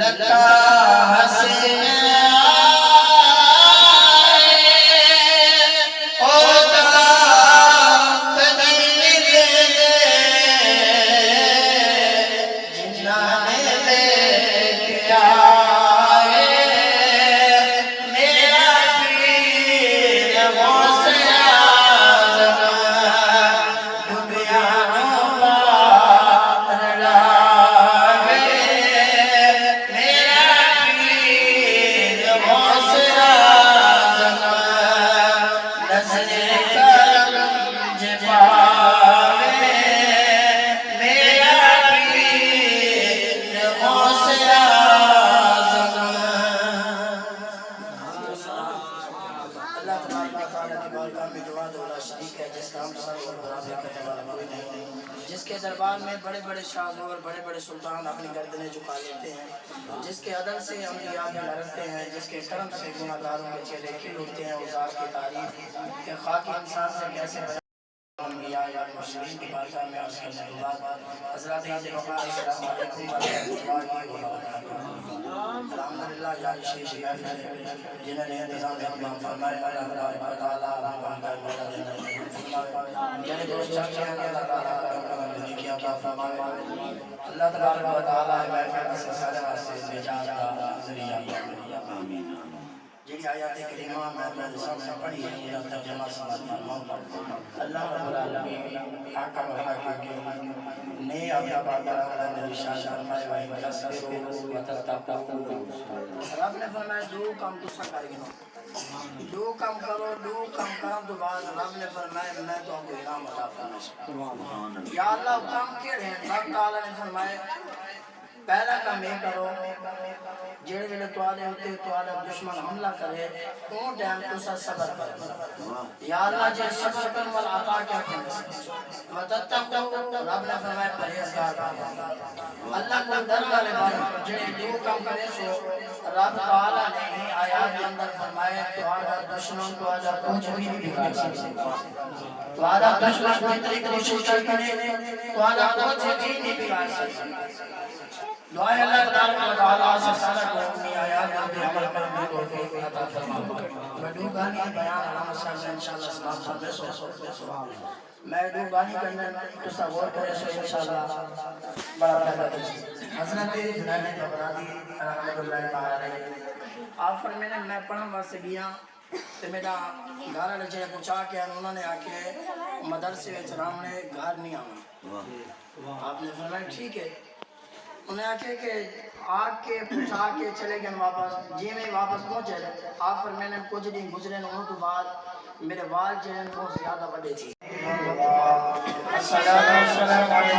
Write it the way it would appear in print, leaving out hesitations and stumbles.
لتا حسین جس کے دربار میں بڑے بڑے شاہزور اور بڑے بڑے سلطان اپنی گردنیں جھکا لیتے ہیں، جس کے عدل سے انبیاء بھی لرزتے ہیں، جس کے کرم سے گناہ گاروں کے چہرے کھل اٹھتے ہیں، اس ذات کی تعریف کہ خاکی انسان سے کیسے انبیاء یا مرسلین کی بارگاہ میں عرض کرنے کے بعد حضرات وقار السلام علیکم ورحمۃ اللہ وبرکاتہ۔ الحمدللہ یا شیخ جنہوں نے انتظام اہتمام فرمائے، اللہ تبارک و تعالیٰ جنہیں دوست چاہتے ہیں اللہ تعالیٰ کیا فرمائے، اللہ تبارک و تعالیٰ محفل سے سارے واسطے نجات کا ذریعہ آمین۔ جڑی آیات کریمہ میں اپنے سامنے پڑھی ہے اللہ ترجمہ سمجھ فرماؤں۔ اللہ رب العالمین حاکم و حاکم نے اپنا بارگاہ میں ارشاد فرمایا وَإِن تَصْبِرُوا وَتَتَّقُوا۔ رب نے فرمایا دو کام تو سکھائے گا، دو کام کرو، دو کام کرو تو بعد رب نے فرمایا میں تو آپ کو انعام عطا فرماؤں۔ یا اللہ کام کیڑے ہیں؟ رب تعالیٰ نے فرمایا پہلا کام یہ کرو جڑے ویلے تواڈے ہوتے تواڈا دشمن حملہ کرے اون ٹائم تسا صبر کرو۔ یا اللہ جے صبر کرن والا عطا کیا کرے وتتقوا، رب نے فرمایا پرہیزگار بنو۔ اللہ کو ڈر والے بنو، جڑے دو کام کرے سو رب تعالیٰ نے ہی آیات کے اندر فرمایا تواڈا دشمن تواڈا کچھ بھی نہیں بگاڑ سکتا، تواڈا دشمن کتنی کوشش کرے تواڈا کچھ بھی نہیں بگاڑ سکتا۔ دعائے اللہ تبارک و تعالیٰ سے سارا کو اپنی آیات پر عمل کرنے کو توفیق عطا فرمائے۔ میں دو گانی بیان علامہ صاحب سے انشاءاللہ سلام فرمے سو میں دو گانی کرنے تصور کرے سو انشاءاللہ بڑا بہتر حضرت جنید بغدادی رحمۃ اللہ تعالی آپ فرمانے میں پڑھن واسطے گیا تے میرا گھر والے جے پہنچا کے انہوں نے آکے مدرسے وچ رامنے گھر نہیں آنا۔ آپ نے فرمایا ٹھیک ہے، انہیں آکے کہ آگ کے پہنچا کے چلے گئے واپس، جی میں واپس پہنچے آپ پر میں نے کچھ دن گزرے ان کے بعد میرے وال جو ہیں بہت زیادہ بڑے تھی۔ السلام علیکم